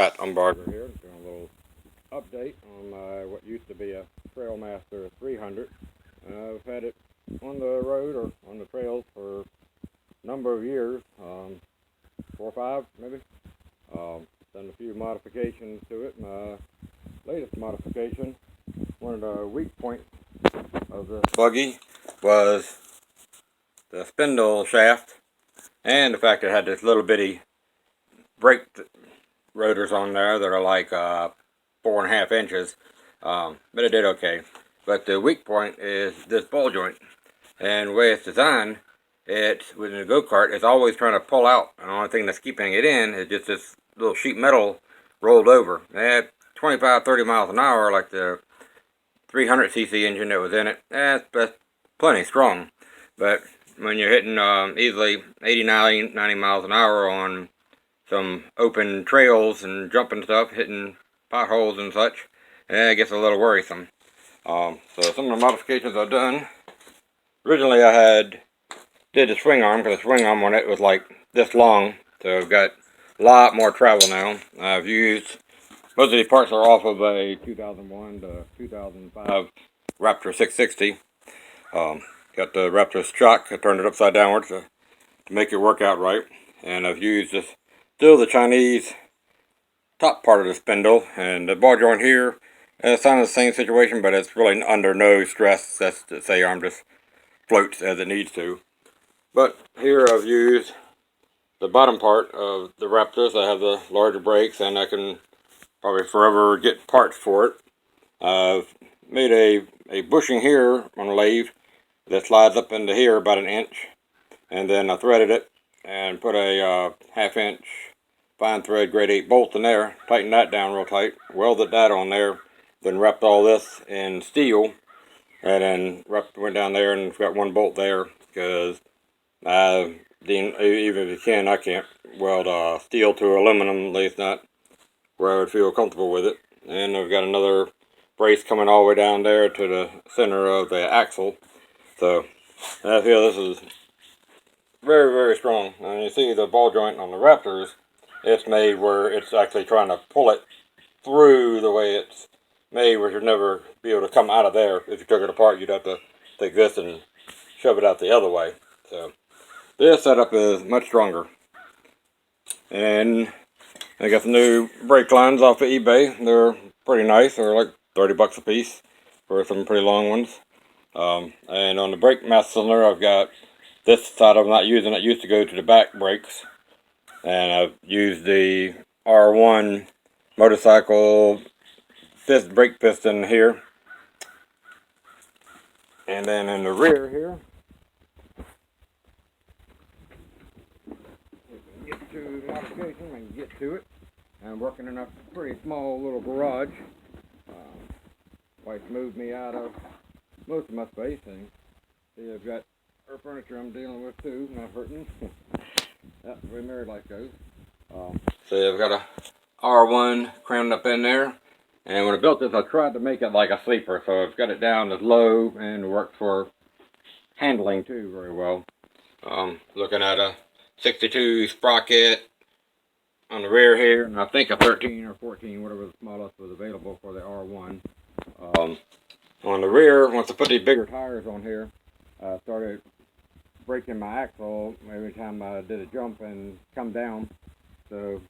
Scott Umbarger here, doing a little update on my what used to be a Trailmaster 300. I've had it on the road or on the trails for a number of years, 4 or 5 maybe. Done a few modifications to it. My latest modification, one of the weak points of the buggy was the spindle shaft, and the fact it had this little bitty brake rotors on there that are like 4.5 inches, but it did okay. But the weak point is this ball joint, and the way it's designed, it's within a go-kart, it's always trying to pull out, and the only thing that's keeping it in is just this little sheet metal rolled over. At 25-30 miles an hour, like the 300cc engine that was in it, that's plenty strong. But when you're hitting easily 89, 90 miles an hour on some open trails and jumping stuff, hitting potholes and such, it gets a little worrisome. So some of the modifications I've done, originally I did the swing arm, because the swing arm on it was like this long, so I've got a lot more travel now. I've used, most of these parts are off of a 2001 to 2005 Raptor 660. Got the Raptor shock, I turned it upside downwards to make it work out right, and I've used this, still the Chinese top part of the spindle, and the ball joint here, it's kind of the same situation, but it's really under no stress. That's to say, arm just floats as it needs to. But here I've used the bottom part of the Raptors. I have the larger brakes, and I can probably forever get parts for it. I've made a bushing here on a lathe that slides up into here about 1 inch, and then I threaded it and put a 1/2 inch fine thread grade 8 bolt in there, tightened that down real tight, welded that on there, then wrapped all this in steel, and then went down there and got 1 bolt there, because even if you can, I can't weld steel to aluminum, at least not where I would feel comfortable with it. And I've got another brace coming all the way down there to the center of the axle. So I feel this is very, very strong. And you see the ball joint on the Raptors, it's made where it's actually trying to pull it through the way it's made, where you'd never be able to come out of there. If you took it apart, you'd have to take this and shove it out the other way. So this setup is much stronger. And I got some new brake lines off of eBay. They're pretty nice. They're like 30 bucks a piece for some pretty long ones. And on the brake master cylinder, I've got this side I'm not using. It used to go to the back brakes. And I've used the R1 motorcycle brake piston here. And then in the rear here, get to modification, I can get to it. I'm working in a pretty small little garage. Wife moved me out of most of my space, and see, I've got her furniture I'm dealing with too, not hurting. That's the way married life goes. So I've got a R1 crammed up in there, and when I built this, I tried to make it like a sleeper, so I've got it down as low, and it works for handling too very well. Looking at a 62 sprocket on the rear here, and I think a 13 or 14, whatever the smallest was available for the R1. On the rear, once I put these bigger tires on here, I started breaking my axle every time I did a jump and come down. So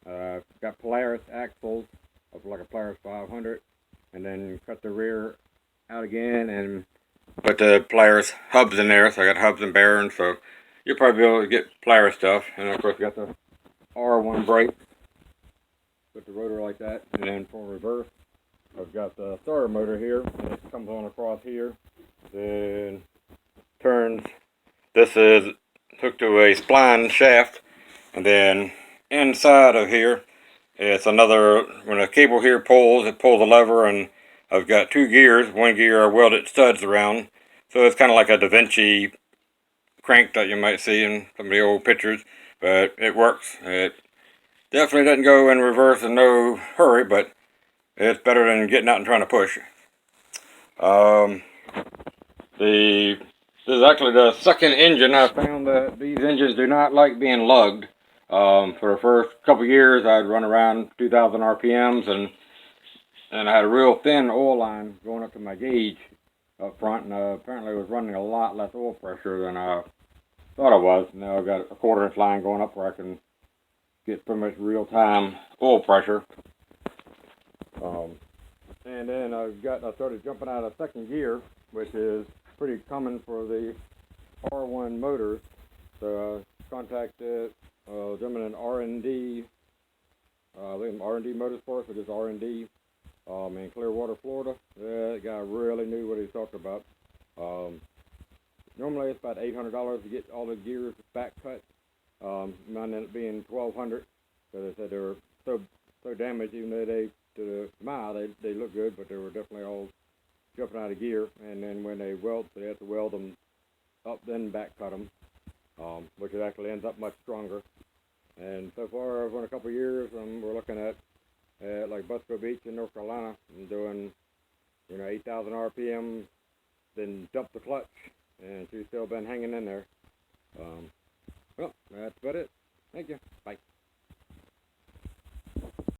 got Polaris axles of like a Polaris 500, and then cut the rear out again and put the Polaris hubs in there. So I got hubs and bearings, so you'll probably be able to get Polaris stuff. And of course, got the R1 brake, put the rotor like that, and then for reverse, I've got the starter motor here, and it comes on across here, then turns. This is hooked to a spline shaft, and then inside of here, it's another, when a cable here pulls, it pulls a lever, and I've got 2 gears. One gear I welded studs around, so it's kind of like a Da Vinci crank that you might see in some of the old pictures, but it works. It definitely doesn't go in reverse in no hurry, but it's better than getting out and trying to push. This is actually the second engine. I found that these engines do not like being lugged. For the first couple years, I'd run around 2,000 RPMs, and I had a real thin oil line going up to my gauge up front, and apparently I was running a lot less oil pressure than I thought I was. Now I've got a 1/4 inch line going up where I can get pretty much real-time oil pressure. And then I started jumping out of second gear, which is pretty common for the R1 motors. So I contacted a gentleman in R&D, R&D Motorsports, which is R&D, in Clearwater, Florida. That guy really knew what he was talking about. Normally it's about $800 to get all the gears back cut. Mine ended up being $1,200. So they said they were so damaged, even though to the eye they look good, but they were definitely all jumping out of gear. And then when they weld, they have to weld them up, then back cut them, which it actually ends up much stronger. And so far, over a couple of years, we're looking at like Busco Beach in North Carolina, and doing 8,000 RPM, then dump the clutch, and she's still been hanging in there. Well, that's about it. Thank you. Bye.